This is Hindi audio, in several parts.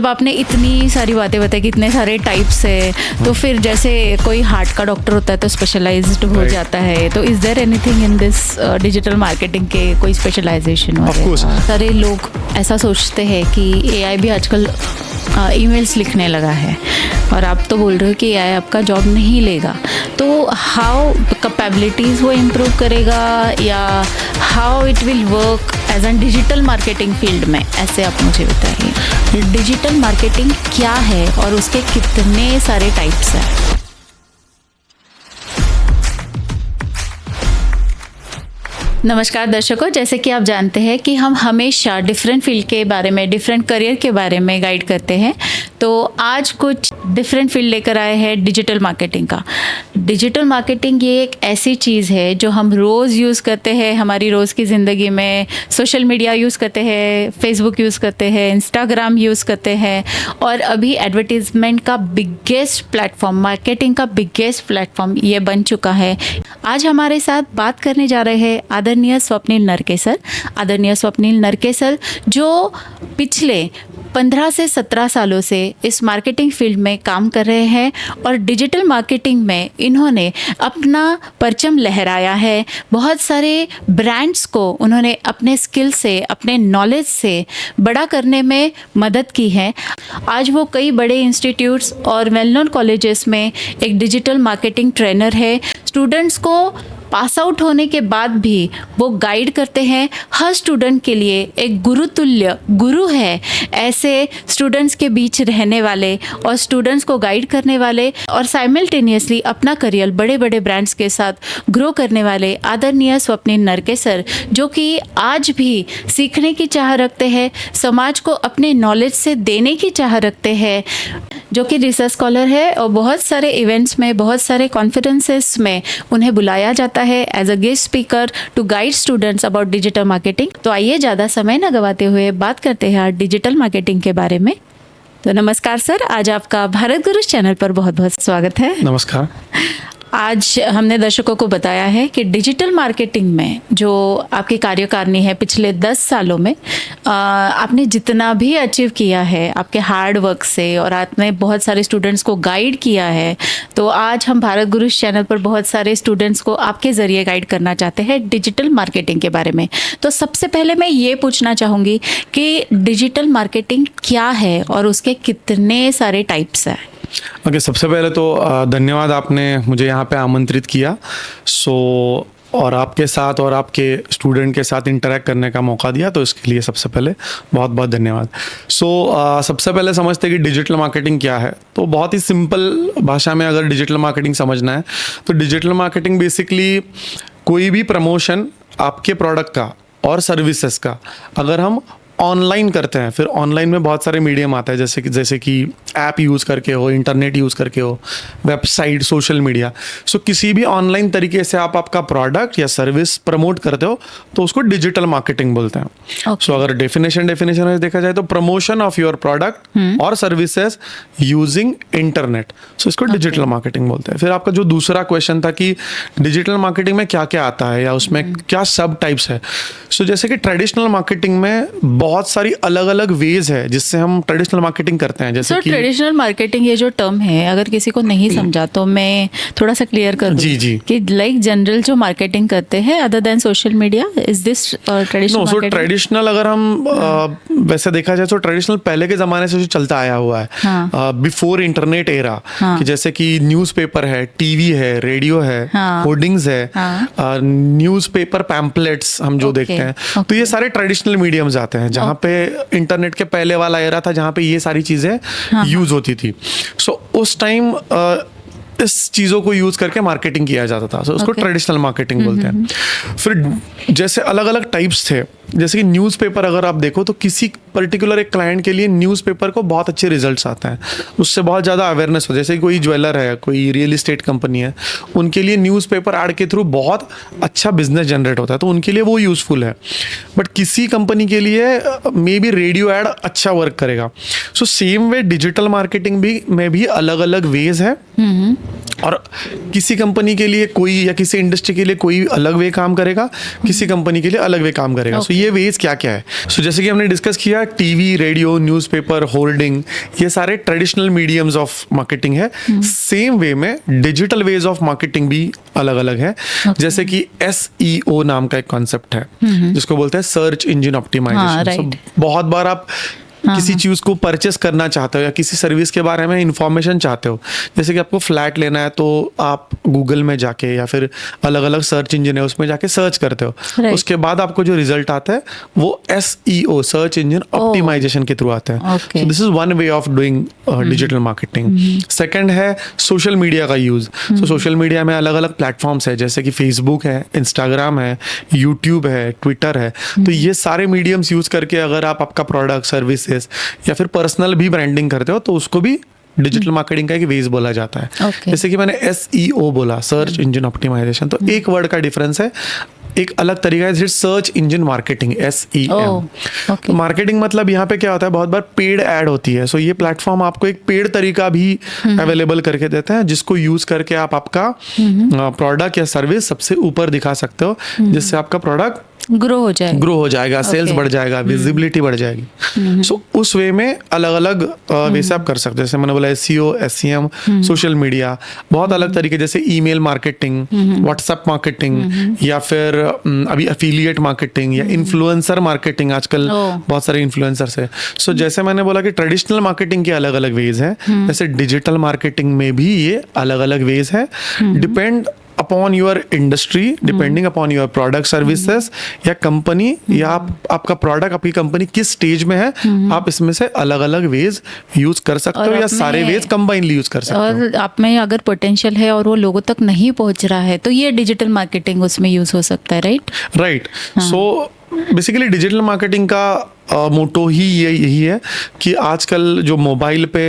अब आपने इतनी सारी बातें बताई कि इतने सारे टाइप्स है, तो फिर जैसे कोई हार्ट का डॉक्टर होता है तो स्पेशलाइज्ड हो जाता है, तो is there anything in this digital marketing के कोई स्पेशलाइजेशन? Of course. सारे लोग ऐसा सोचते हैं कि एआई भी आजकल ईमेल्स लिखने लगा है, और आप तो बोल रहे हो कि एआई आपका जॉब नहीं लेगा, तो हाउ कैपेबिलिटीज़ वो इम्प्रूव करेगा, या how it will work as an digital marketing field में, ऐसे आप मुझे बताइए। डिजिटल मार्केटिंग क्या है और उसके कितने सारे टाइप्स हैं? नमस्कार दर्शकों, जैसे कि आप जानते हैं कि हम हमेशा डिफरेंट फील्ड के बारे में, डिफरेंट करियर के बारे में गाइड करते हैं, तो आज कुछ डिफरेंट फील्ड लेकर आए हैं डिजिटल मार्केटिंग का। डिजिटल मार्केटिंग ये एक ऐसी चीज़ है जो हम रोज़ यूज़ करते हैं हमारी रोज़ की ज़िंदगी में। सोशल मीडिया यूज़ करते हैं, फेसबुक यूज़ करते हैं, इंस्टाग्राम यूज़ करते हैं, और अभी एडवर्टीज़मेंट का बिगेस्ट प्लेटफॉर्म, मार्केटिंग का बिगेस्ट प्लेटफॉर्म ये बन चुका है। आज हमारे साथ बात करने जा रहे हैं आदरणीय स्वप्निल नरकेसर। आदरणीय स्वप्निल नरकेसर जो पिछले 15 से 17 सालों से इस मार्केटिंग फील्ड में काम कर रहे हैं, और डिजिटल मार्केटिंग में इन्होंने अपना परचम लहराया है। बहुत सारे ब्रांड्स को उन्होंने अपने स्किल से, अपने नॉलेज से बड़ा करने में मदद की है। आज वो कई बड़े इंस्टीट्यूट्स और वेल नोन कॉलेजेस में एक डिजिटल मार्केटिंग ट्रेनर है। स्टूडेंट्स को पास आउट होने के बाद भी वो गाइड करते हैं। हर स्टूडेंट के लिए एक गुरुतुल्य गुरु है, ऐसे स्टूडेंट्स के बीच रहने वाले और स्टूडेंट्स को गाइड करने वाले, और साइमल्टेनियसली अपना करियर बड़े बड़े ब्रांड्स के साथ ग्रो करने वाले आदरणीय स्वप्निल नरकेसर, जो कि आज भी सीखने की चाह रखते हैं, समाज को अपने नॉलेज से देने की चाह रखते हैं, जो कि रिसर्च स्कॉलर है, और बहुत सारे इवेंट्स में, बहुत सारे कॉन्फ्रेंसेस में उन्हें बुलाया जाता है as a guest speaker to guide students about digital marketing. तो आइए ज़्यादा समय न गवाते हुए बात करते हैं आज डिजिटल मार्केटिंग के बारे में। तो नमस्कार सर, आज आपका भारत गुरु चैनल पर बहुत बहुत स्वागत है। नमस्कार। आज हमने दर्शकों को बताया है कि डिजिटल मार्केटिंग में जो आपकी कार्यकारिणी है पिछले 10 सालों में, आपने जितना भी अचीव किया है आपके हार्ड वर्क से, और आपने बहुत सारे स्टूडेंट्स को गाइड किया है, तो आज हम भारत गुरु चैनल पर बहुत सारे स्टूडेंट्स को आपके ज़रिए गाइड करना चाहते हैं डिजिटल मार्केटिंग के बारे में। तो सबसे पहले मैं ये पूछना चाहूँगी कि डिजिटल मार्केटिंग क्या है और उसके कितने सारे टाइप्स हैं? ओके, सबसे पहले तो धन्यवाद, आपने मुझे यहाँ पे आमंत्रित किया और आपके साथ और आपके स्टूडेंट के साथ इंटरेक्ट करने का मौका दिया, तो इसके लिए सबसे पहले बहुत बहुत धन्यवाद। सबसे पहले समझते हैं कि डिजिटल मार्केटिंग क्या है। तो बहुत ही सिंपल भाषा में अगर डिजिटल मार्केटिंग समझना है तो डिजिटल मार्केटिंग बेसिकली कोई भी प्रमोशन आपके प्रोडक्ट का और सर्विसेज का अगर हम ऑनलाइन करते हैं, फिर ऑनलाइन में बहुत सारे मीडियम आता है, जैसे कि ऐप यूज़ करके हो, इंटरनेट यूज़ करके हो, वेबसाइट, सोशल मीडिया। किसी भी ऑनलाइन तरीके से आप आपका प्रोडक्ट या सर्विस प्रमोट करते हो तो उसको डिजिटल मार्केटिंग बोलते हैं। अगर डेफिनेशन में देखा जाए तो प्रमोशन ऑफ योर प्रोडक्ट और सर्विसेज यूजिंग इंटरनेट, इसको डिजिटल मार्केटिंग बोलते हैं। फिर आपका जो दूसरा क्वेश्चन था कि डिजिटल मार्केटिंग में क्या क्या आता है या उसमें क्या सब टाइप्स है। जैसे कि ट्रेडिशनल मार्केटिंग में बहुत सारी अलग अलग वेज है जिससे हम ट्रेडिशनल मार्केटिंग करते हैं। जैसे कि ट्रेडिशनल मार्केटिंग ये जो टर्म है, अगर किसी को नहीं समझा तो मैं थोड़ा सा क्लियर कर दूं। जी कि लाइक जनरल जो मार्केटिंग करते हैं other than social media, is this traditional marketing? Traditional अगर हम वैसे देखा जाए तो ट्रेडिशनल पहले के जमाने से जो चलता आया हुआ है, बिफोर इंटरनेट एरा, कि जैसे कि न्यूज़पेपर है, टीवी है, रेडियो है, होर्डिंग्स है, न्यूज़पेपर पैम्पलेट्स हम जो देखते हैं, तो ये सारे ट्रेडिशनल मीडियम्स आते हैं जहाँ पे इंटरनेट के पहले वाला एरा था जहाँ पे ये सारी चीजें यूज होती थी। उस टाइम इस चीज़ों को यूज़ करके मार्केटिंग किया जाता था, उसको ट्रेडिशनल मार्केटिंग बोलते हैं। फिर जैसे अलग अलग टाइप्स थे, जैसे कि न्यूज़पेपर अगर आप देखो तो किसी पर्टिकुलर एक क्लाइंट के लिए न्यूज़पेपर को बहुत अच्छे रिजल्ट्स आते हैं, उससे बहुत ज़्यादा अवेयरनेस हो। जैसे कोई ज्वेलर है, कोई रियल एस्टेट कंपनी है, उनके लिए न्यूज़पेपर ऐड के थ्रू बहुत अच्छा बिजनेस जनरेट होता है, तो उनके लिए वो यूज़फुल है। बट किसी कंपनी के लिए मे बी रेडियो ऐड अच्छा वर्क करेगा। सेम वे डिजिटल मार्केटिंग में भी अलग अलग वेज है और किसी कंपनी के लिए कोई या किसी इंडस्ट्री के लिए कोई अलग वे काम करेगा, किसी कंपनी के लिए अलग वे काम करेगा। सो ये वेज क्या क्या है? सो जैसे कि हमने डिस्कस किया, टीवी, रेडियो, न्यूज़पेपर, होर्डिंग, ये सारे ट्रेडिशनल मीडियम्स ऑफ मार्केटिंग है। सेम वे में डिजिटल वेज ऑफ मार्केटिंग भी अलग अलग है। जैसे कि SEO नाम का एक कॉन्सेप्ट है जिसको बोलते हैं सर्च इंजन ऑप्टिमाइजेशन। बहुत बार आप किसी चीज को परचेस करना चाहते हो या किसी सर्विस के बारे में इंफॉर्मेशन चाहते हो, जैसे कि आपको फ्लैट लेना है तो आप गूगल में जाके या फिर अलग अलग सर्च इंजन है उसमें जाके सर्च करते हो। उसके बाद आपको जो रिजल्ट आता है वो SEO सर्च इंजन ऑप्टिमाइजेशन के थ्रू आता है। So this is one way of doing digital marketing. Second है सोशल मीडिया का यूज। सो सोशल मीडिया में अलग अलग प्लेटफॉर्म्स है, जैसे कि फेसबुक है, इंस्टाग्राम है, यूट्यूब है, ट्विटर है। तो ये सारे मीडियम्स यूज करके अगर आप आपका प्रोडक्ट, सर्विस या फिर पर्सनल भी ब्रांडिंग करते हो तो उसको भी डिजिटल मार्केटिंग का एक वेज बोला जाता है। जैसे कि मैंने SEO बोला, सर्च इंजन ऑप्टिमाइजेशन, तो एक वर्ड का डिफरेंस है, एक अलग तरीका है सर्च इंजन मार्केटिंग, SEM। तो मार्केटिंग मतलब यहाँ पे क्या होता है, बहुत बार पेड ऐड होती है। सो ये प्लेटफॉर्म आपको एक पेड तरीका भी अवेलेबल करके देते हैं जिसको यूज करके आप आपका प्रोडक्ट या सर्विस सबसे ऊपर दिखा सकते हो, जिससे आपका प्रोडक्ट ग्रो हो जाएगा, सेल्स बढ़ जाएगा, विजिबिलिटी बढ़ जाएगी। सो उस वे में अलग अलग वे से आप कर सकते हो। जैसे मैंने बोला SEO, SEM, सोशल मीडिया, बहुत अलग तरीके, जैसे ईमेल मार्केटिंग, व्हाट्सएप मार्केटिंग, या फिर अभी एफिलिएट मार्केटिंग या इन्फ्लुएंसर मार्केटिंग। आजकल बहुत सारे इन्फ्लुएंसर्स है। सो जैसे मैंने बोला कि ट्रेडिशनल मार्केटिंग के अलग अलग वेज है, जैसे डिजिटल मार्केटिंग में भी ये अलग अलग वेज है। Depend upon your industry, depending upon your product, services या कंपनी, या आपका प्रोडक्ट, आपकी कंपनी किस स्टेज में है, आप इसमें से अलग अलग वेज यूज कर सकते हो या सारे वेज कंबाइनली यूज कर सकते हो। और आप में अगर पोटेंशियल है और वो लोगों तक नहीं पहुंच रहा है तो ये डिजिटल मार्केटिंग उसमें यूज हो सकता है, right? So basically digital marketing का मोटो ही यही है कि आजकल जो मोबाइल पे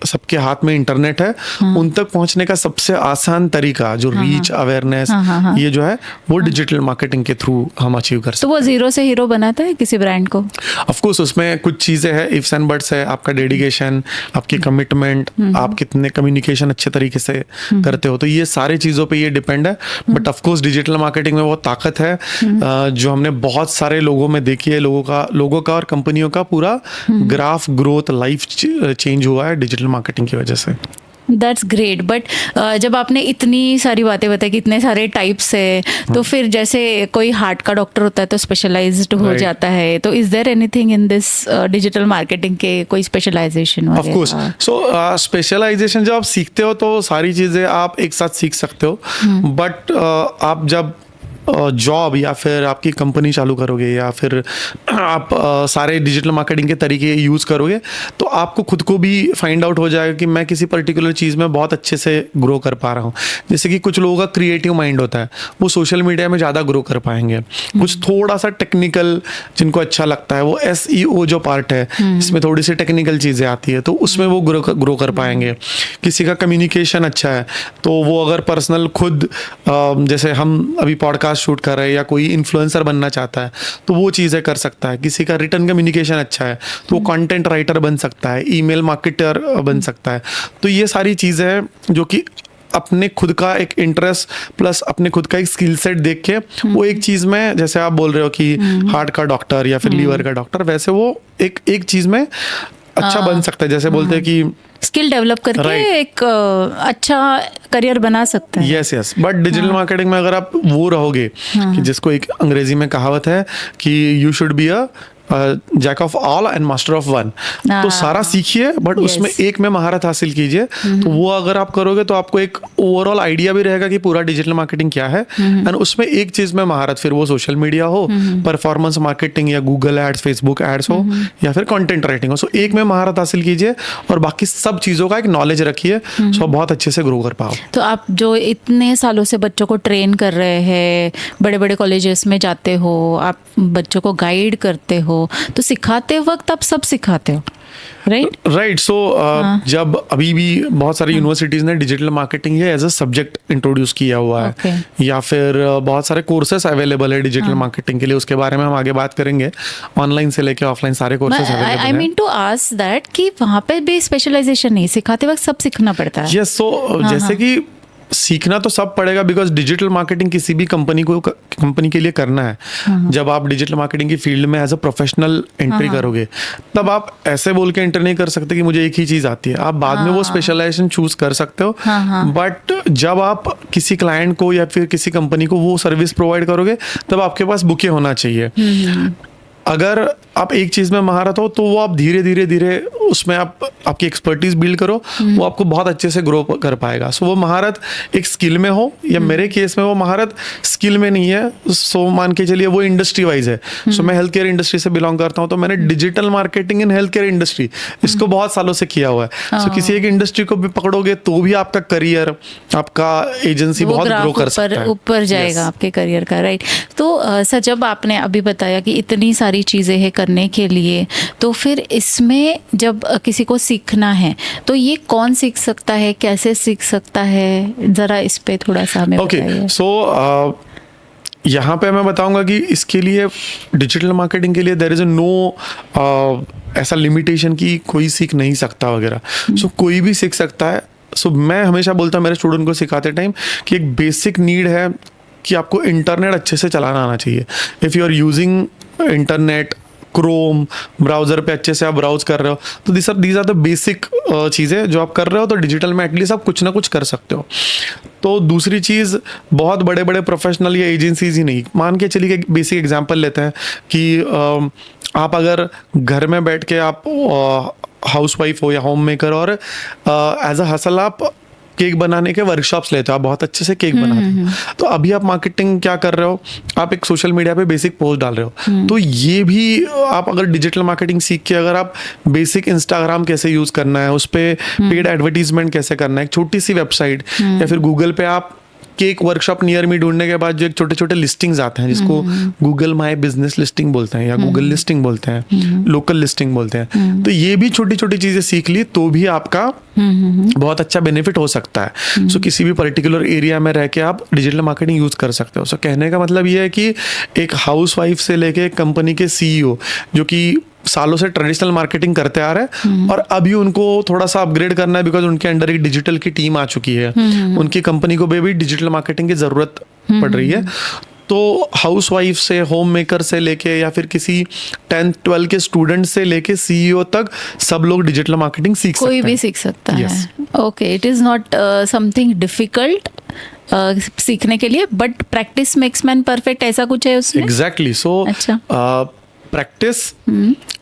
सबके हाथ में इंटरनेट है, उन तक पहुंचने का सबसे आसान तरीका, जो रीच, अवेयरनेस, ये जो है वो डिजिटल मार्केटिंग के थ्रू हम अचीव कर सकते हैं। तो वो जीरो से हीरो बनाता है किसी ब्रांड को? ऑफ कोर्स उसमें कुछ चीजें हैं, इफ्स एंड बट्स है, आपका डेडिकेशन, आपकी कमिटमेंट, आप कितने कम्युनिकेशन अच्छे तरीके से करते हो, तो ये सारी चीजों पे ये डिपेंड है। But of course digital marketing में बहुत ताकत है जो हमने बहुत सारे लोगों में देखी है। लोगों का और कंपनियों का पूरा ग्राफ, ग्रोथ, लाइफ चेंज हुआ है डिजिटल मार्केटिंग की वजह से। That's great. बट जब आपने इतनी सारी बातें बताई कि इतने सारे टाइप्स है, तो फिर जैसे कोई हार्ट का डॉक्टर होता है तो स्पेशलाइज्ड हो जाता है, तो is there anything in this digital marketing के कोई specialization? Of course. So specialization जब आप सीखते हो तो सारी चीजें आप एक साथ सीख सकते हो, बट आप जब जॉब या फिर आपकी कंपनी चालू करोगे या फिर आप सारे डिजिटल मार्केटिंग के तरीके यूज़ करोगे, तो आपको खुद को भी फाइंड आउट हो जाएगा कि मैं किसी पर्टिकुलर चीज़ में बहुत अच्छे से ग्रो कर पा रहा हूँ। जैसे कि कुछ लोगों का क्रिएटिव माइंड होता है, वो सोशल मीडिया में ज़्यादा ग्रो कर पाएंगे। कुछ थोड़ा सा टेक्निकल जिनको अच्छा लगता है, वो SEO जो पार्ट है इसमें थोड़ी सी टेक्निकल चीज़ें आती है, तो उसमें वो ग्रो कर पाएंगे। किसी का कम्युनिकेशन अच्छा है तो वो अगर पर्सनल खुद जैसे हम अभी पॉडकास्ट शूट कर रहे हैं या कोई इन्फ्लुएंसर बनना चाहता है तो वो चीज़ें कर सकता है। किसी का रिटर्न कम्युनिकेशन अच्छा है तो वो कंटेंट राइटर बन सकता है, ईमेल मार्केटर बन सकता है। तो ये सारी चीज़ें हैं जो कि अपने खुद का एक इंटरेस्ट प्लस अपने खुद का एक स्किल सेट देख के वो एक चीज़ में, जैसे आप बोल रहे हो कि हार्ट का डॉक्टर या फिर लीवर का डॉक्टर, वैसे वो एक चीज़ में अच्छा बन सकता है। जैसे बोलते हैं कि स्किल डेवलप करके एक अच्छा करियर बना सकते हैं। यस। बट डिजिटल मार्केटिंग में अगर आप वो रहोगे कि जिसको एक अंग्रेजी में कहावत है कि you should be a jack of all and master of one, तो सारा सीखिए बट उसमें एक में महारत हासिल कीजिए। तो वो अगर आप करोगे तो आपको एक ओवरऑल आइडिया भी रहेगा कि पूरा डिजिटल मार्केटिंग क्या है, एंड उसमें एक चीज में महारत, फिर वो सोशल मीडिया हो, परफॉर्मेंस मार्केटिंग या गूगल एड्स, फेसबुक एड्स हो या फिर कंटेंट राइटिंग हो। सो एक में महारत हासिल कीजिए और बाकी सब चीजों का एक नॉलेज रखिए, सो बहुत अच्छे से ग्रो कर पाओ। तो आप जो इतने सालों से बच्चों को ट्रेन कर रहे हैं, बड़े बड़े कॉलेजेस में जाते हो, आप बच्चों को गाइड करते हो, तो सिखाते वक्त आप सब सिखाते हो, राइट? सो जब अभी भी बहुत सारी यूनिवर्सिटीज ने digital marketing as a subject introduce किया हुआ है, या फिर बहुत सारे कोर्सेस अवेलेबल है डिजिटल मार्केटिंग के लिए, उसके बारे में हम आगे बात करेंगे। ऑनलाइन से लेके ऑफलाइन सारे कोर्सेस अवेलेबल है। I mean to ask that कि वहाँ पे भी स्पेशलाइजेशन नहीं, सिखाते वक्त सब सीखना पड़ता है। यस। सो जैसे कि सीखना तो सब पड़ेगा, बिकॉज डिजिटल मार्केटिंग किसी भी कंपनी के लिए करना है। जब आप डिजिटल मार्केटिंग की फील्ड में एज अ प्रोफेशनल एंट्री करोगे, तब आप ऐसे बोल के एंटर नहीं कर सकते कि मुझे एक ही चीज आती है। आप बाद में वो स्पेशलाइजेशन चूज कर सकते हो, बट जब आप किसी क्लाइंट को या फिर किसी कंपनी को वो सर्विस प्रोवाइड करोगे, तब आपके पास बुके होना चाहिए। अगर आप एक चीज में महारत हो, तो वो आप धीरे धीरे उसमें आपकी एक्सपर्टीज बिल्ड करो, वो आपको बहुत अच्छे से ग्रो कर पाएगा। सो वो महारत एक स्किल में हो, या मेरे केस में वो महारत स्किल में नहीं है, सो मान के चलिए वो इंडस्ट्री वाइज है। सो मैं हेल्थ केयर इंडस्ट्री से बिलोंग करता हूँ, तो मैंने digital marketing in health care industry इसको बहुत सालों से किया हुआ है। सो किसी एक इंडस्ट्री को भी पकड़ोगे तो भी आपका करियर, आपका एजेंसी बहुत ग्रो कर सकता है, ऊपर जाएगा आपके करियर का, राइट। तो सर, जब आपने अभी बताया कि इतनी सारी चीजें हैं करने के लिए, तो फिर इसमें जब किसी को सीखना है तो ये कौन सीख सकता है, कैसे सीख सकता है, जरा इस पे थोड़ा सा हमें बताइए। सो यहाँ पे मैं बताऊंगा कि इसके लिए डिजिटल मार्केटिंग के लिए देयर इज नो ऐसा लिमिटेशन कि कोई सीख नहीं सकता वगैरह। सो कोई भी सीख सकता है। सो मैं हमेशा बोलता हूँ मेरे स्टूडेंट को सिखाते टाइम कि एक बेसिक नीड है कि आपको इंटरनेट अच्छे से चलाना आना चाहिए। If you are using internet, Chrome browser पे अच्छे से आप ब्राउज कर रहे हो, तो दीज आर द बेसिक चीज़ें जो आप कर रहे हो, तो डिजिटल में एटलीस्ट आप कुछ ना कुछ कर सकते हो। तो दूसरी चीज़, बहुत बड़े बड़े प्रोफेशनल या एजेंसीज ही नहीं, मान के चलिए एक बेसिक एग्जांपल लेते हैं कि आप अगर घर में बैठ के आप हाउसवाइफ हो या होम मेकर, और एज अ हसल आप केक बनाने के वर्कशॉप्स लेते हो, आप बहुत अच्छे से केक बनाते हो, तो अभी आप मार्केटिंग क्या कर रहे हो, आप एक सोशल मीडिया पे बेसिक पोस्ट डाल रहे हो। तो ये भी आप अगर डिजिटल मार्केटिंग सीख के अगर आप बेसिक इंस्टाग्राम कैसे यूज करना है, उस पर पेड एडवर्टीजमेंट कैसे करना है, एक छोटी सी वेबसाइट, या फिर गूगल पे आप केक वर्कशॉप नियर मी ढूंढने के बाद जो एक छोटे छोटे लिस्टिंग्स आते हैं, जिसको गूगल माई बिजनेस लिस्टिंग बोलते हैं या गूगल लिस्टिंग बोलते हैं, लोकल लिस्टिंग बोलते हैं, तो ये भी छोटी छोटी चीजें सीख ली तो भी आपका बहुत अच्छा बेनिफिट हो सकता है। सो किसी भी पर्टिकुलर एरिया में रह के आप डिजिटल मार्केटिंग यूज कर सकते हो। सो कहने का मतलब ये है कि एक हाउसवाइफ से लेके एक कंपनी के सीईओ जो कि सालों से ट्रेडिशनल मार्केटिंग करते आ रहे हैं और अभी उनको थोड़ा सा अपग्रेड करना है, बिकॉज उनके अंडर एक डिजिटल की टीम आ चुकी है, उनकी कंपनी को भी डिजिटल मार्केटिंग की जरूरत पड़ रही है। तो हाउसवाइफ से, होम मेकर से लेके, या फिर किसी 10th-12 के स्टूडेंट से लेके सीईओ तक सब लोग डिजिटल मार्केटिंग सीख सकते हैं। कोई भी सीख सकता है। Okay, it is not something difficult सीखने के लिए, but practice makes man perfect, ऐसा कुछ है उसमें। एग्जैक्टली। सो अच्छा, प्रैक्टिस,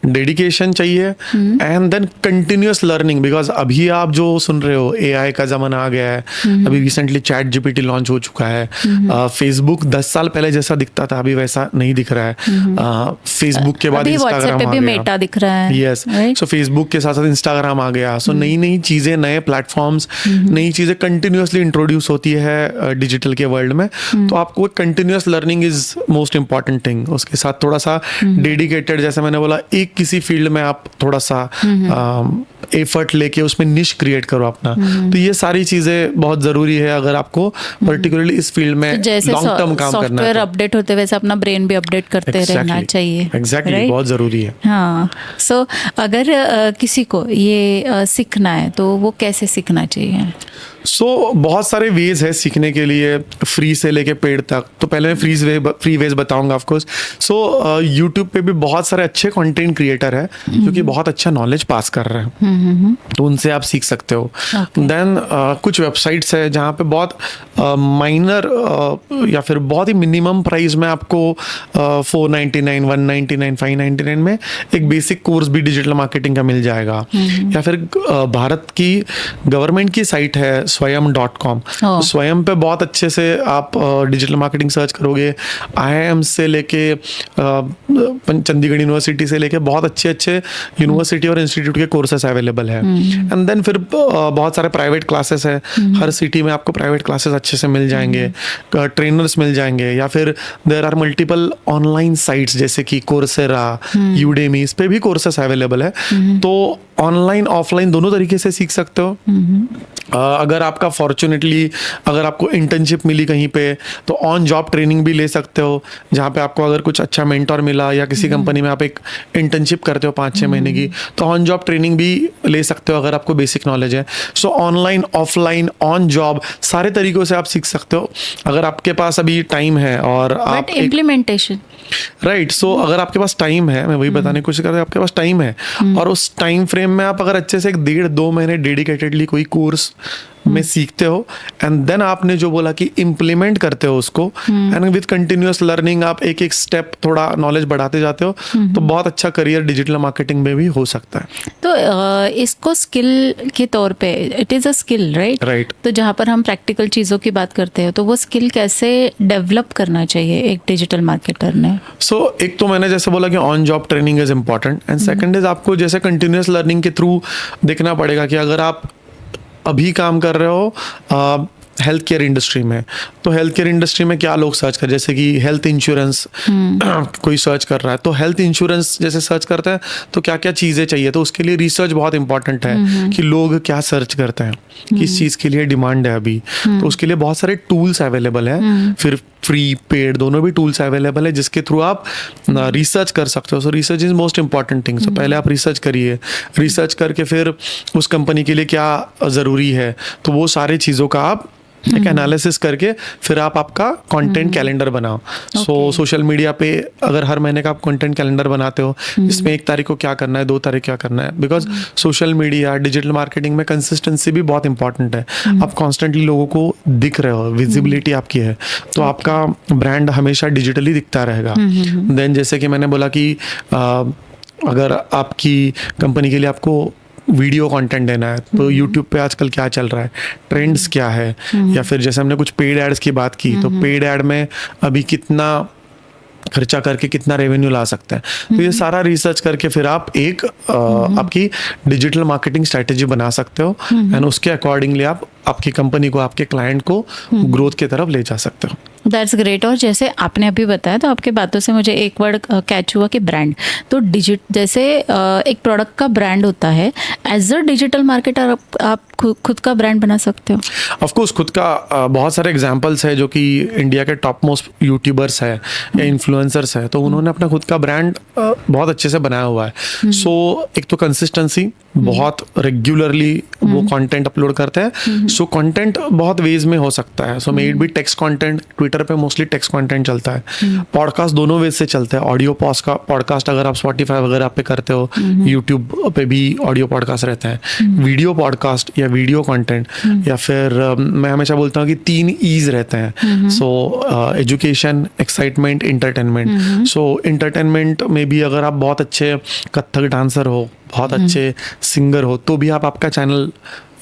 डेडिकेशन चाहिए, and then continuous learning, because अभी आप जो सुन रहे हो एआई का जमाना आ गया है। अभी रिसेंटली चैट जीपीटी लॉन्च हो चुका है। फेसबुक 10 साल पहले जैसा दिखता था अभी वैसा नहीं दिख रहा है। फेसबुक के बाद इंस्टाग्राम आ गया, मेटा दिख रहा है। यस, सो फेसबुक के साथ साथ इंस्टाग्राम आ गया। सो नई नई चीजें, नए प्लेटफॉर्म्स, नई चीजें कंटिन्यूअसली इंट्रोड्यूस होती है डिजिटल के वर्ल्ड में। तो आपको continuous learning is most important thing. उसके साथ थोड़ा सा डेडिकेटेड, जैसे मैंने बोला, एक किसी फील्ड में आप थोड़ा सा एफर्ट लेके उसमें निश क्रिएट करो अपना। तो ये सारी चीजें बहुत जरूरी है अगर आपको पर्टिकुलरली इस फील्ड में लॉन्ग टर्म काम करना है। सॉफ्टवेयर अपडेट होते वैसे अपना ब्रेन भी अपडेट करते रहना चाहिए। एग्जैक्टली, बहुत जरूरी है। हाँ, सो अगर किसी को ये सीखना है तो वो कैसे सीखना चाहिए? बहुत सारे वेज है सीखने के लिए, फ्री से लेके पेड तक। तो पहले मैं फ्री वेज बताऊंगा ऑफकोर्स। यूट्यूब पे भी बहुत सारे अच्छे कंटेंट क्रिएटर है जो कि बहुत अच्छा नॉलेज पास कर रहे हैं, तो उनसे आप सीख सकते हो। देन कुछ वेबसाइट्स है जहाँ पे बहुत माइनर या फिर बहुत ही मिनिमम प्राइस में आपको 499, 199, 599 में एक बेसिक कोर्स भी डिजिटल मार्केटिंग का मिल जाएगा। या फिर भारत की गवर्नमेंट की साइट है swayam.com। स्वयं पे बहुत अच्छे से आप डिजिटल मार्केटिंग सर्च करोगे, IIM से लेके चंडीगढ़ यूनिवर्सिटी से लेके बहुत अच्छे अच्छे यूनिवर्सिटी और इंस्टीट्यूट के कोर्सेस अवेलेबल है। एंड देन फिर बहुत सारे प्राइवेट क्लासेस है, हर सिटी में आपको प्राइवेट क्लासेस अच्छे से मिल जाएंगे, ट्रेनर्स मिल जाएंगे। या फिर there are multiple online sites जैसे कि कोर्सेरा, यूडेमी, इस पे भी कोर्सेस अवेलेबल है। तो ऑनलाइन ऑफलाइन दोनों तरीके से सीख सकते हो। अगर आपका फॉर्चुनेटली अगर आपको इंटर्नशिप मिली कहीं पे तो ऑन जॉब ट्रेनिंग भी ले सकते हो, जहाँ पे आपको अगर कुछ अच्छा मेंटोर मिला या किसी कंपनी में आप एक इंटर्नशिप करते हो 5-6 महीने की, तो ऑन जॉब ट्रेनिंग भी ले सकते हो अगर आपको बेसिक नॉलेज है। सो ऑनलाइन ऑफलाइन ऑन जॉब सारे तरीकों से आप सीख सकते हो अगर आपके पास अभी टाइम है और आप इम्प्लीमेंटेशन राइट। सो अगर आपके पास टाइम है, मैं वही बताने की कोशिश कर रहा हूँ, आपके पास टाइम है और उस टाइम फ्रेम में आप अगर अच्छे से 1.5-2 महीने डेडिकेटेडली कोई कोर्स में सीखते हो एंड देन आपने जो बोला कि इम्प्लीमेंट करते हो उसको एंड विद कंटिन्यूअस लर्निंग आप एक एक स्टेप थोड़ा नॉलेज बढ़ाते जाते हो, तो बहुत अच्छा करियर डिजिटल मार्केटिंग में भी हो सकता है। तो इसको स्किल के तौर पे it is a skill, right? तो जहाँ पर हम प्रैक्टिकल चीज़ों की बात करते हैं, तो वो स्किल कैसे डेवलप करना चाहिए एक डिजिटल मार्केटर ने? सो एक तो मैंने जैसे बोला कि on job training is important and second is आपको जैसे कंटिन्यूअस लर्निंग के थ्रू देखना पड़ेगा कि अगर आप अभी काम कर रहे हो हेल्थ केयर इंडस्ट्री में, तो हेल्थ केयर इंडस्ट्री में क्या लोग सर्च कर, जैसे कि हेल्थ इंश्योरेंस कोई सर्च कर रहा है, तो हेल्थ इंश्योरेंस जैसे सर्च करते हैं तो क्या क्या चीज़ें चाहिए, तो उसके लिए रिसर्च बहुत इंपॉर्टेंट है कि लोग क्या सर्च करते हैं, किस चीज़ के लिए डिमांड है अभी, तो उसके लिए बहुत सारे टूल्स अवेलेबल हैं, फिर फ्री पेड दोनों भी टूल्स अवेलेबल है जिसके थ्रू आप रिसर्च कर सकते हो। So research is most important thing. So पहले आप रिसर्च करिए, रिसर्च करके फिर उस कंपनी के लिए क्या ज़रूरी है, तो वो सारी चीज़ों का आप एक एनालिसिस करके फिर आप आपका कंटेंट कैलेंडर बनाओ। सो सोशल मीडिया पे अगर हर महीने का आप कंटेंट कैलेंडर बनाते हो जिसमें 1 तारीख को क्या करना है, 2 तारीख क्या करना है, because social media digital marketing में कंसिस्टेंसी भी बहुत इंपॉर्टेंट है। आप कॉन्स्टेंटली लोगों को दिख रहे हो, विजिबिलिटी आपकी है, तो आपका ब्रांड हमेशा डिजिटली दिखता रहेगा। देन जैसे कि मैंने बोला कि अगर आपकी कंपनी के लिए आपको वीडियो कंटेंट देना है, तो यूट्यूब पे आजकल क्या चल रहा है, ट्रेंड्स क्या है, या फिर जैसे हमने कुछ पेड एड्स की बात की, तो पेड एड में अभी कितना खर्चा करके कितना रेवेन्यू ला सकता है, तो ये सारा रिसर्च करके फिर आप एक आपकी डिजिटल मार्केटिंग स्ट्रेटेजी बना सकते हो एंड उसके अकॉर्डिंगली आप आपकी कंपनी को, आपके क्लाइंट को ग्रोथ की तरफ ले जा सकते हो। That's great. और जैसे आपने अभी बताया, तो आपके बातों से मुझे एक वर्ड कैच हुआ कि ब्रांड। तो जैसे एक प्रोडक्ट का ब्रांड होता है, एज अ डिजिटल मार्केटर आप खुद का ब्रांड बना सकते हो? ऑफ कोर्स खुद का बहुत सारे एग्जांपल्स है जो कि इंडिया के टॉप मोस्ट यूट्यूबर्स है या इन्फ्लुएंसर्स है, तो उन्होंने अपना खुद का ब्रांड बहुत अच्छे से बनाया हुआ है। सो एक तो कंसिस्टेंसी, बहुत रेगुलरली वो कंटेंट अपलोड करते हैं। सो कंटेंट बहुत वेज में हो सकता है। So may it be text content, Twitter पे मोस्टली टेक्स्ट कंटेंट चलता है, पॉडकास्ट दोनों वेज से चलता है। ऑडियो पॉडकास्ट अगर आप स्पॉटिफाई वगैरह पे करते हो, यूट्यूब पे भी ऑडियो पॉडकास्ट रहता है, वीडियो पॉडकास्ट या वीडियो कंटेंट, या फिर मैं हमेशा बोलता हूँ कि 3 ईज रहते हैं। So education, excitement, entertainment. So entertainment में भी अगर आप बहुत अच्छे कथक डांसर हो, बहुत अच्छे सिंगर हो, तो भी आप आपका चैनल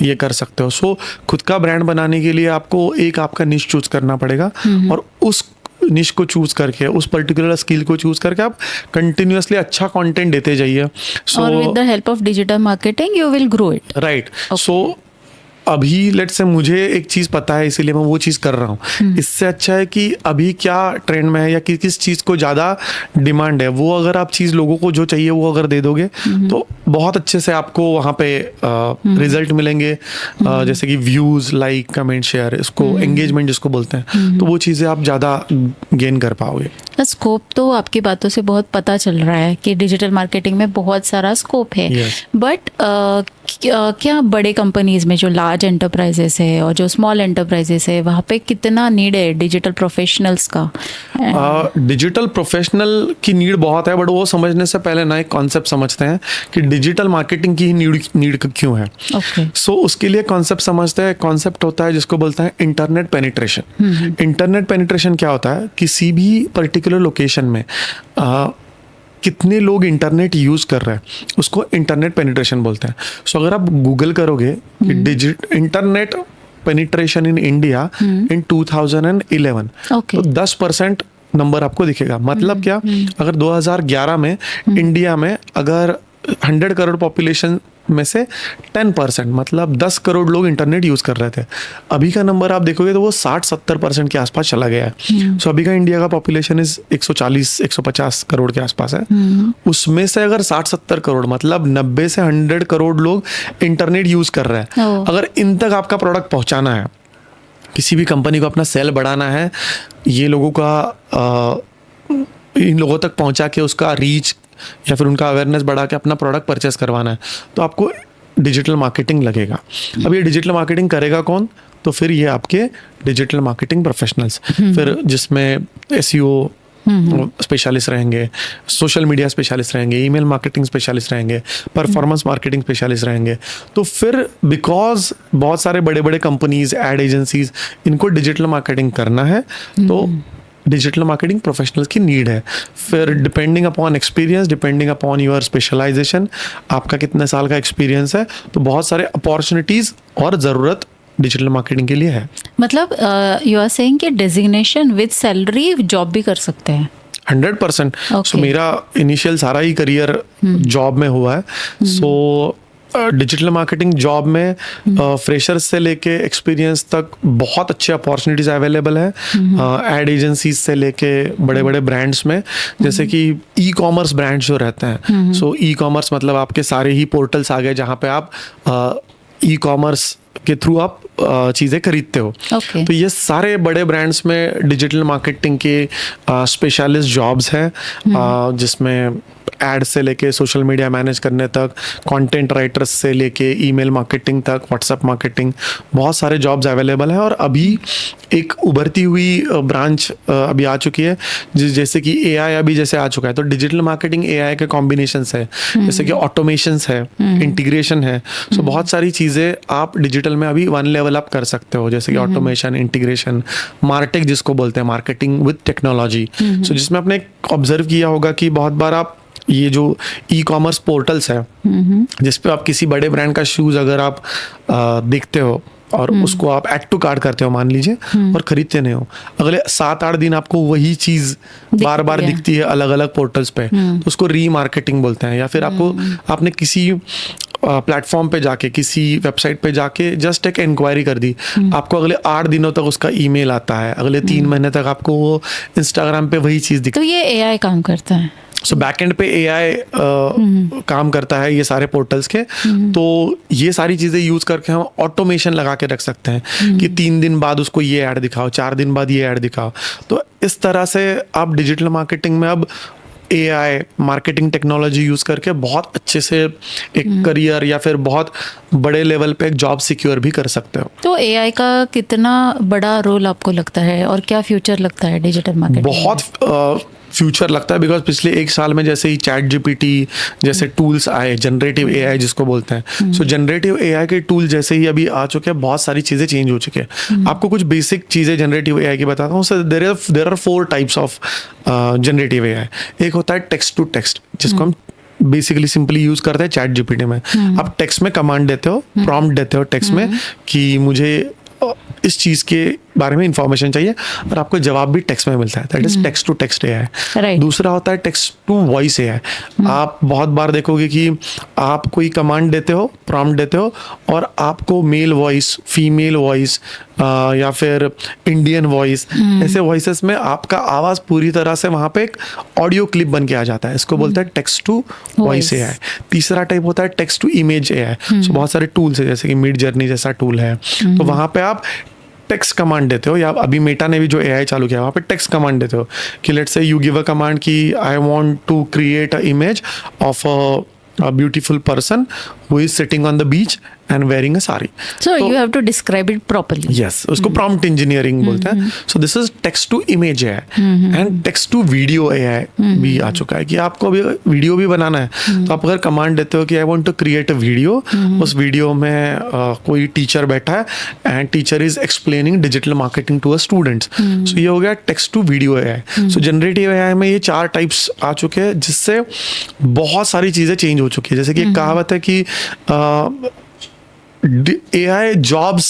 ये कर सकते हो। सो खुद का ब्रांड बनाने के लिए आपको एक आपका निश चूज करना पड़ेगा और उस निश को चूज करके, उस पर्टिकुलर स्किल को चूज करके आप कंटिन्यूअसली अच्छा कंटेंट देते जाइए। और with the help of digital marketing you will grow it. Right. So अभी लेट्स से मुझे एक चीज़ पता है इसीलिए मैं वो चीज़ कर रहा हूँ। इससे अच्छा है कि अभी क्या ट्रेंड में है या किस चीज़ को ज़्यादा डिमांड है, वो अगर आप चीज़ लोगों को जो चाहिए वो अगर दे दोगे तो बहुत अच्छे से आपको वहाँ पे रिजल्ट मिलेंगे। जैसे कि व्यूज़, लाइक, कमेंट, शेयर, इसको एंगेजमेंट जिसको बोलते हैं, तो वो चीज़ें आप ज़्यादा गेन कर पाओगे। स्कोप तो आपकी बातों से बहुत पता चल रहा है कि डिजिटल मार्केटिंग में बहुत सारा स्कोप है। बट क्या बड़े कंपनीज में जो लार्ज एंटरप्राइजेस है और जो स्मॉल एंटरप्राइजेस है, वहाँ पे कितना नीड है डिजिटल प्रोफेशनल्स का? डिजिटल प्रोफेशनल की नीड बहुत है, बट वो समझने से पहले ना एक कॉन्सेप्ट समझते हैं कि डिजिटल मार्केटिंग की नीड क्यों है। सो उसके लिए कॉन्सेप्ट समझते हैं। कॉन्सेप्ट होता है जिसको बोलते हैं इंटरनेट पेनिट्रेशन। इंटरनेट पेनिट्रेशन क्या होता है, किसी भी पर्टिकुलर लोकेशन में कितने लोग इंटरनेट यूज कर रहे हैं, उसको इंटरनेट पेनिट्रेशन बोलते हैं। सो अगर आप गूगल करोगे कि internet penetration in India in 2011, तो 10% नंबर आपको दिखेगा। मतलब क्या, अगर 2011 में इंडिया में अगर 100 करोड़ पॉपुलेशन में से 10%, मतलब 10 करोड़ लोग इंटरनेट यूज़ कर रहे थे। अभी का नंबर आप देखोगे तो वो 60-70% के आसपास चला गया है। सो अभी का इंडिया का पॉपुलेशन इज 140-150 करोड़ के आसपास है। उसमें से अगर 60-70 करोड़ मतलब 90 से 100 करोड़ लोग इंटरनेट यूज़ कर रहे हैं। अगर इन तक आपका प्रोडक्ट पहुँचाना है, किसी भी कंपनी को अपना सेल बढ़ाना है, ये लोगों का इन लोगों तक पहुंचा के उसका रीच या फिर उनका अवेयरनेस बढ़ा के अपना प्रोडक्ट परचेस करवाना है, तो आपको डिजिटल मार्केटिंग लगेगा। अब ये डिजिटल मार्केटिंग करेगा कौन? तो फिर ये आपके डिजिटल मार्केटिंग प्रोफेशनल्स, फिर जिसमें एसईओ स्पेशलिस्ट रहेंगे, सोशल मीडिया स्पेशलिस्ट रहेंगे, ईमेल मार्केटिंग स्पेशलिस्ट रहेंगे, परफॉर्मेंस मार्केटिंग स्पेशलिस्ट रहेंगे। तो फिर बिकॉज बहुत सारे बड़े बड़े कंपनीज, एड एजेंसीज, इनको डिजिटल मार्केटिंग करना है, तो डिजिटल मार्केटिंग प्रोफेशनल्स की नीड है। फिर depending upon experience, depending upon your specialization, आपका कितने साल का एक्सपीरियंस है, तो बहुत सारे अपॉर्चुनिटीज और ज़रूरत डिजिटल मार्केटिंग के लिए है। मतलब यू आर सेइंग कि डेजिग्नेशन विद सैलरी जॉब भी कर सकते हैं? 100%। सो मेरा इनिशियल सारा ही करियर जॉब में हुआ है। सो डिजिटल मार्केटिंग जॉब में फ्रेशर्स से लेके एक्सपीरियंस तक बहुत अच्छे अपॉर्चुनिटीज अवेलेबल है। एड एजेंसीज से लेके बड़े बड़े ब्रांड्स में, जैसे कि ई कॉमर्स ब्रांड्स जो रहते हैं। सो ई कॉमर्स मतलब आपके सारे ही पोर्टल्स आ गए जहाँ पे आप ई कॉमर्स के थ्रू आप चीज़ें खरीदते हो। तो ये सारे बड़े ब्रांड्स में डिजिटल मार्केटिंग के स्पेशलिस्ट जॉब्स हैं, जिसमें एड से लेके सोशल मीडिया मैनेज करने तक, कंटेंट राइटर्स से लेके ईमेल मार्केटिंग तक, व्हाट्सएप मार्केटिंग, बहुत सारे जॉब्स अवेलेबल हैं। और अभी एक उभरती हुई ब्रांच अभी आ चुकी है, जैसे कि एआई अभी जैसे आ चुका है। तो डिजिटल मार्केटिंग एआई के कॉम्बिनेशंस है, जैसे कि ऑटोमेशंस है, इंटीग्रेशन है। सो बहुत सारी चीज़ें आप डिजिटल में अभी 1 लेवल अप कर सकते हो, जैसे कि ऑटोमेशन, इंटीग्रेशन, मार्टेक जिसको बोलते हैं, मार्केटिंग विद टेक्नोलॉजी। सो जिसमें आपने ऑब्जर्व किया होगा कि बहुत बार आप ये जो ई कॉमर्स पोर्टल्स है, जिस पे आप किसी बड़े ब्रांड का शूज अगर आप देखते हो और उसको आप ऐड टू कार्ट करते हो मान लीजिए, और खरीदते नहीं हो, अगले 7-8 दिन आपको वही चीज बार बार दिखती है अलग अलग पोर्टल्स पे, तो उसको रीमार्केटिंग बोलते हैं। या फिर आपने किसी प्लेटफॉर्म पे जाके, किसी वेबसाइट पे जाके जस्ट एक इंक्वायरी कर दी, आपको अगले 8 दिनों तक उसका ईमेल आता है, अगले 3 महीने तक आपको वो इंस्टाग्राम पे वही चीज दिखती है। तो ये एआई काम करता है? सो बैकएंड पे एआई काम करता है ये सारे पोर्टल्स के। तो ये सारी चीज़ें यूज़ करके हम ऑटोमेशन लगा के रख सकते हैं कि 3 दिन बाद उसको ये ऐड दिखाओ, 4 दिन बाद ये ऐड दिखाओ। तो इस तरह से आप डिजिटल मार्केटिंग में अब एआई मार्केटिंग टेक्नोलॉजी यूज़ करके बहुत अच्छे से एक करियर या फिर बहुत बड़े लेवल पे एक जॉब सिक्योर भी कर सकते हो। तो एआई का कितना बड़ा रोल आपको लगता है और क्या फ्यूचर लगता है डिजिटल मार्केटिंग? बहुत फ्यूचर लगता है, बिकॉज पिछले 1 साल में जैसे ही चैट जीपीटी जैसे टूल्स आए, जनरेटिव एआई जिसको बोलते हैं, सो जनरेटिव एआई के टूल जैसे ही अभी आ चुके हैं, बहुत सारी चीज़ें चेंज हो चुकी है। आपको कुछ बेसिक चीज़ें जनरेटिव एआई की बताता हूँ। So there are 4 types of generative AI. एक होता है टेक्स्ट टू टेक्स्ट, जिसको हम बेसिकली सिंपली यूज करते हैं चैट जीपीटी में। आप टेक्स्ट में कमांड देते हो, प्रॉम्प्ट देते हो टेक्स्ट में कि मुझे इस चीज के बारे में इंफॉर्मेशन चाहिए, और आपको जवाब भी टेक्स्ट में मिलता है। That is text to text AI. दूसरा होता है टेक्स्ट टू वॉइस एआई। आप बहुत बार देखोगे कि आप कोई कमांड देते हो, प्रॉम्प्ट देते हो, और आपको मेल वॉइस, फीमेल वॉइस या फिर इंडियन वॉइस, ऐसे वॉइसेस में आपका आवाज पूरी तरह से वहां पे एक ऑडियो क्लिप बन के आ जाता है। इसको बोलते हैं टेक्स्ट टू वॉइस एआई। तीसरा टाइप होता है टेक्स्ट टू इमेज एआई। सो बहुत सारे टूल्स है, जैसे कि मिड जर्नी जैसा टूल है, तो वहां पे आप टेक्स्ट कमांड देते हो, या अभी मेटा ने भी जो एआई चालू किया वहाँ पे टेक्स्ट कमांड देते हो कि let's say you give a command कि I want to create a image of a beautiful person who is sitting on the beach and wearing a sari. So you have to describe it properly. Yes, उसको prompt engineering बोलते हैं. So this is text to image AI and text to video AI भी आ चुका है कि आपको अभी वीडियो भी बनाना है, तो आप अगर कमांड देते हो कि I want to create a video, उस वीडियो में कोई टीचर बैठा है and teacher is explaining digital marketing to a students. So ये हो गया text to video AI. So generative AI में ये 4 टाइप्स आ चुके हैं, जिससे बहुत सारी चीज़ें चेंज हो चुकी है। जैसे कि एक कहावत है कि एआई जॉब्स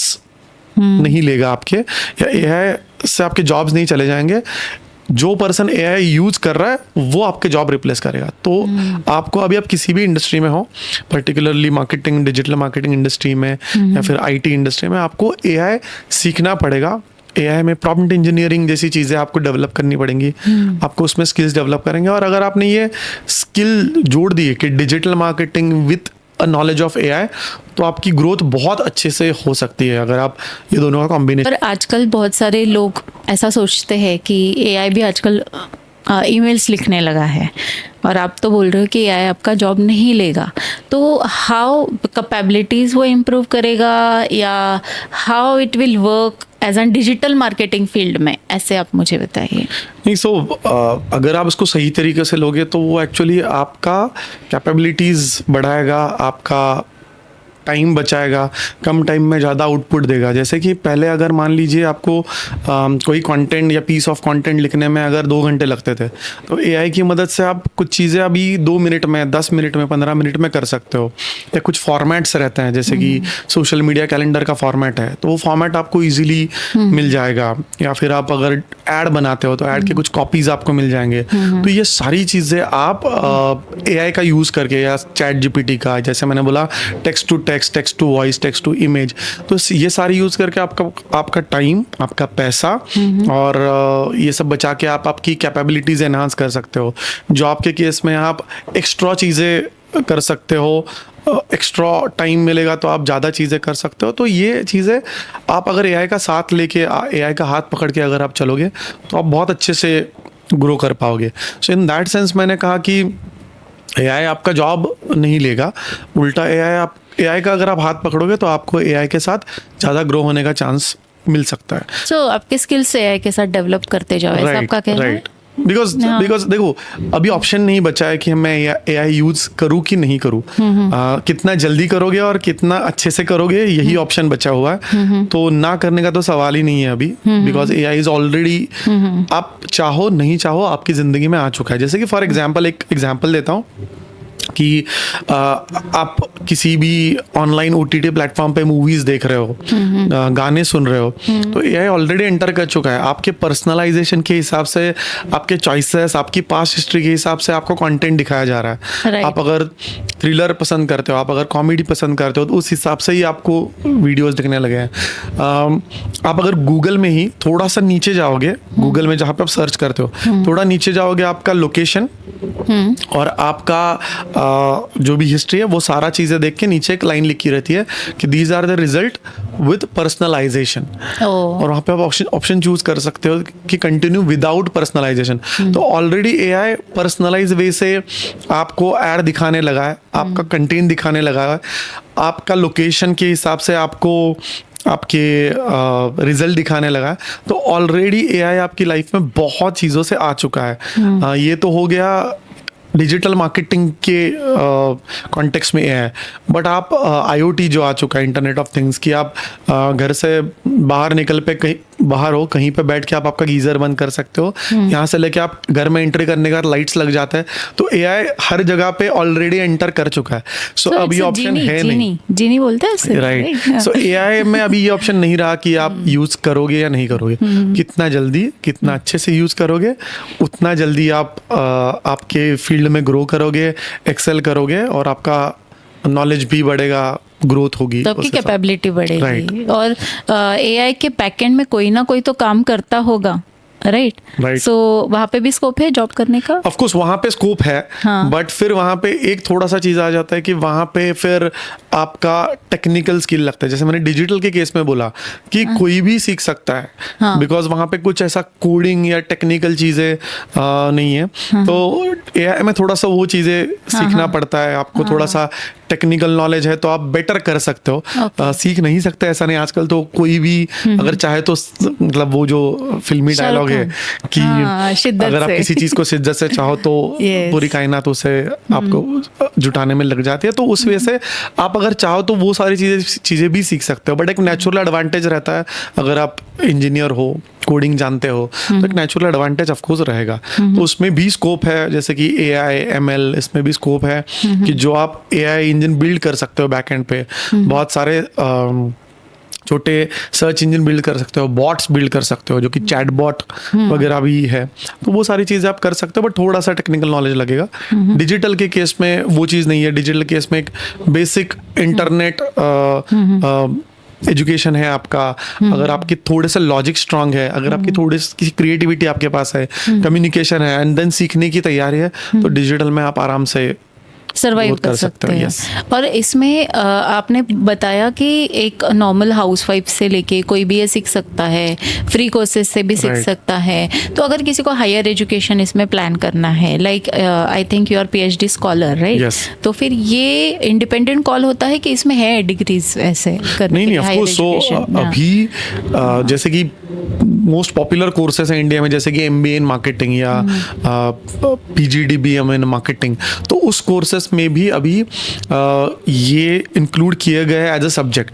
नहीं लेगा आपके, या एआई से आपके जॉब्स नहीं चले जाएंगे, जो पर्सन एआई यूज कर रहा है वो आपके जॉब रिप्लेस करेगा। तो आपको अभी आप किसी भी इंडस्ट्री में हो, particularly marketing, digital marketing industry में या फिर आईटी इंडस्ट्री में, आपको एआई सीखना पड़ेगा। एआई में प्रॉम्प्ट इंजीनियरिंग जैसी चीज़ें आपको डेवलप करनी पड़ेंगी, आपको उसमें स्किल्स डेवलप करेंगे। और अगर आपने ये स्किल जोड़ दी कि digital marketing with a knowledge of AI, तो आपकी ग्रोथ बहुत अच्छे से हो सकती है अगर आप ये दोनों का कॉम्बिनेशन। पर आजकल बहुत सारे लोग ऐसा सोचते हैं कि एआई भी आजकल ईमेल्स लिखने लगा है, और आप तो बोल रहे हो कि एआई आपका जॉब नहीं लेगा। तो हाउ कैपेबिलिटीज़ वो इम्प्रूव करेगा, या how it will work as an digital marketing field में, ऐसे आप मुझे बताइए। नहीं, सो अगर आप इसको सही तरीके से लोगे तो वो एक्चुअली आपका कैपेबिलिटीज़ बढ़ाएगा, आपका टाइम बचाएगा, कम टाइम में ज़्यादा आउटपुट देगा। जैसे कि पहले अगर मान लीजिए आपको कोई कंटेंट या पीस ऑफ कंटेंट लिखने में अगर 2 घंटे लगते थे, तो एआई की मदद से आप कुछ चीज़ें अभी 2 मिनट में, 10 मिनट में, 15 मिनट में कर सकते हो। या कुछ फॉर्मेट्स रहते हैं, जैसे कि सोशल मीडिया कैलेंडर का फॉर्मेट है, तो वो फॉर्मेट आपको ईजिली मिल जाएगा। या फिर आप अगर ऐड बनाते हो तो ऐड के कुछ कॉपीज़ आपको मिल जाएंगे। तो ये सारी चीज़ें आप एआई का यूज़ करके, या चैट जीपीटी का, जैसे मैंने बोला, text to text to voice, text to image, तो ये सारी यूज करके आपका टाइम, आपका पैसा और ये सब बचा के आप आपकी कैपेबिलिटीज एनहांस कर सकते हो। जॉब के केस में आप एक्स्ट्रा चीज़ें कर सकते हो, एक्स्ट्रा टाइम मिलेगा तो आप ज़्यादा चीज़ें कर सकते हो। तो ये चीज़ें आप अगर एआई का साथ लेके, एआई का हाथ पकड़ के अगर आप चलोगे तो आप बहुत अच्छे से ग्रो कर पाओगे। सो इन दैट सेंस मैंने कहा कि एआई आपका जॉब नहीं लेगा, उल्टा एआई का अगर आप हाथ पकड़ोगे तो आपको एआई के साथ ज़्यादा ग्रो होने का चांस मिल सकता है। सो आपके स्किल्स एआई के साथ डेवलप करते जाओ, ऐसा आपका कहना है? बिकॉज देखो, अभी ऑप्शन नहीं बचा है कि मैं एआई यूज करूँ कि नहीं करूँ। कितना जल्दी करोगे और कितना अच्छे से करोगे, यही ऑप्शन बचा हुआ है। तो ना करने का तो सवाल ही नहीं है अभी, बिकॉज एआई इज ऑलरेडी, आप चाहो नहीं चाहो, आपकी जिंदगी में आ चुका है। जैसे कि फॉर एग्जाम्पल, एक एग्जाम्पल देता हूँ कि आप किसी भी ऑनलाइन ओटीटी प्लेटफॉर्म पे मूवीज देख रहे हो, गाने सुन रहे हो, तो एआई ऑलरेडी एंटर कर चुका है। आपके पर्सनलाइजेशन के हिसाब से, आपके चॉइसेस, आपकी पास्ट हिस्ट्री के हिसाब से आपको कंटेंट दिखाया जा रहा है। Right. आप अगर थ्रिलर पसंद करते हो, आप अगर कॉमेडी पसंद करते हो, तो उस हिसाब से ही आपको वीडियोस दिखने लगे हैं। आप अगर गूगल में ही थोड़ा सा नीचे जाओगे, गूगल में जहाँ पे आप सर्च करते हो, थोड़ा नीचे जाओगे, आपका लोकेशन और आपका जो भी हिस्ट्री है, वो सारा चीज़ें देख के नीचे एक लाइन लिखी रहती है कि these are the result with personalization. और वहाँ पे आप ऑप्शन चूज कर सकते हो कि कंटिन्यू विदाउट पर्सनलाइजेशन। तो ऑलरेडी एआई पर्सनलाइज वे से आपको ऐड दिखाने लगा है, आपका कंटेंट दिखाने लगा है, आपका लोकेशन के हिसाब से आपको आपके रिजल्ट दिखाने लगा है। तो ऑलरेडी एआई आपकी लाइफ में बहुत चीज़ों से आ चुका है। ये तो हो गया डिजिटल मार्केटिंग के कॉन्टेक्स्ट में है, बट आप आईओटी जो आ चुका है, इंटरनेट ऑफ थिंग्स, की आप घर से बाहर निकल पे कहीं बाहर हो, कहीं पे बैठ के आप आपका गीजर बंद कर सकते हो। यहाँ से लेके आप घर में एंट्री करने का लाइट्स लग जाता है। तो एआई हर जगह पे ऑलरेडी एंटर कर चुका है। सो अब ये ऑप्शन है नहीं, जीनी बोलते हैं, राइट। सो एआई में अभी ये ऑप्शन नहीं रहा कि आप यूज करोगे या नहीं करोगे। कितना जल्दी, कितना अच्छे से यूज करोगे, उतना जल्दी आप आपके फील्ड में ग्रो करोगे, एक्सेल करोगे, और आपका नॉलेज भी बढ़ेगा, ग्रोथ होगी, तो आपकी कैपेबिलिटी बढ़ेगी। और एआई के बैकएंड में कोई ना कोई तो काम करता होगा, राइट? सो वहाँ पे भी स्कोप है जॉब करने का? ऑफ कोर्स वहाँ पे स्कोप है, बट फिर वहाँ पे एक थोड़ा सा चीज़ आ जाता है कि वहाँ पे फिर आपका टेक्निकल स्किल लगता है। जैसे मैंने डिजिटल के केस में बोला कि कोई भी सीख सकता है, बिकॉज वहाँ पे कुछ ऐसा कोडिंग या टेक्निकल चीज़ें नहीं है। तो एआई में थोड़ा सा वो चीज़ें सीखना पड़ता है। आपको थोड़ा सा टेक्निकल नॉलेज है तो आप बेटर कर सकते हो। सीख नहीं सकते ऐसा नहीं, आजकल तो कोई भी अगर चाहे तो, मतलब वो जो फिल्मी डायलॉग है कि अगर आप किसी चीज को शिद्दत से चाहो तो पूरी कायनात उसे आपको जुटाने में लग जाती है। तो उस वजह से आप अगर चाहो तो वो सारी चीजें भी सीख सकते हो, बट एक नेचुरल एडवांटेज रहता है। अगर आप इंजीनियर हो, कोडिंग जानते हो, तो एक नेचुरल एडवांटेज ऑफ कोर्स रहेगा। तो उसमें भी स्कोप है, जैसे कि एआई, एमएल, इसमें भी स्कोप है कि जो आप एआई इंजन बिल्ड कर सकते हो बैकएंड पे। बहुत सारे छोटे सर्च इंजन बिल्ड कर सकते हो, बॉट्स बिल्ड कर सकते हो जो कि चैट बॉट वगैरह भी है। तो वो सारी चीज़ें आप कर सकते हो, बट थोड़ा सा टेक्निकल नॉलेज लगेगा। डिजिटल के केस में वो चीज़ नहीं है। डिजिटल केस में एक बेसिक इंटरनेट एजुकेशन है आपका। अगर आपकी थोड़े से लॉजिक स्ट्रांग है, अगर आपकी थोड़ी सी क्रिएटिविटी आपके पास है, कम्युनिकेशन है एंड देन सीखने की तैयारी है, तो डिजिटल में आप आराम से सर्वाइव growth कर सकते हैं। yes। और इसमें आपने बताया कि एक नॉर्मल हाउसवाइफ से लेके कोई भी ये सीख सकता है, फ्री कोर्सेज से भी सीख Right। सकता है। तो अगर किसी को हायर एजुकेशन इसमें प्लान करना है, like I think you are PhD scholar, right? Yes। तो फिर ये इंडिपेंडेंट कॉल होता है कि इसमें है डिग्रीज ऐसे करने नहीं के ऑफ कोर्स। सो अभी जैसे कि मोस्ट पॉपुलर कोर्सेस हैं इंडिया में, जैसे कि MBA इन मार्केटिंग या PGDBM इन मार्केटिंग, तो उस कोर्सेस में भी अभी ये इंक्लूड किए गए एज अ सब्जेक्ट।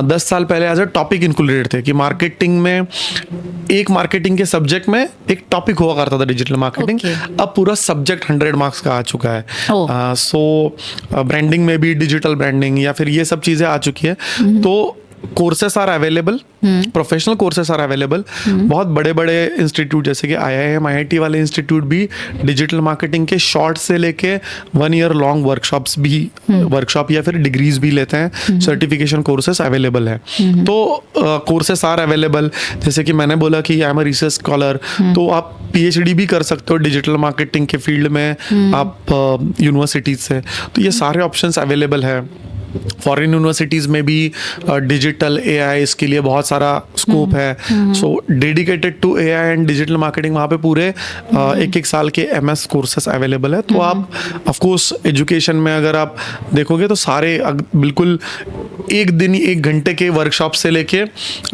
10 साल पहले एज अ टॉपिक इंक्लूडेड थे कि मार्केटिंग में एक मार्केटिंग के सब्जेक्ट में एक टॉपिक हुआ करता था डिजिटल मार्केटिंग। Okay। अब पूरा सब्जेक्ट 100 मार्क्स का आ चुका है। Oh। सो ब्रांडिंग में भी डिजिटल ब्रांडिंग या फिर ये सब चीज़ें आ चुकी है। तो courses are available, professional courses are available. बहुत बड़े बड़े इंस्टीट्यूट जैसे कि IIM IIT वाले इंस्टीट्यूट भी डिजिटल मार्केटिंग के शॉर्ट से लेके 1 ईयर लॉन्ग वर्कशॉप्स भी वर्कशॉप या फिर डिग्रीज भी लेते हैं। सर्टिफिकेशन कोर्सेस अवेलेबल है। तो कोर्सेस आर अवेलेबल। जैसे कि मैंने बोला कि I am a research scholar, तो आप PhD भी कर सकते हो डिजिटल मार्केटिंग के फील्ड में आप यूनिवर्सिटीज से। तो ये सारे ऑप्शंस अवेलेबल है। फॉरेन यूनिवर्सिटीज़ में भी डिजिटल AI इसके लिए बहुत सारा स्कोप है। So dedicated to AI and digital marketing, वहाँ पे पूरे 1-1 साल के MS कोर्सेस अवेलेबल है। तो आप ऑफ कोर्स एजुकेशन में अगर आप देखोगे तो सारे बिल्कुल 1 दिन 1 घंटे के वर्कशॉप से लेके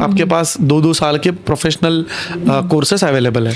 आपके पास 2-2 साल के प्रोफेशनल कोर्सेस अवेलेबल है।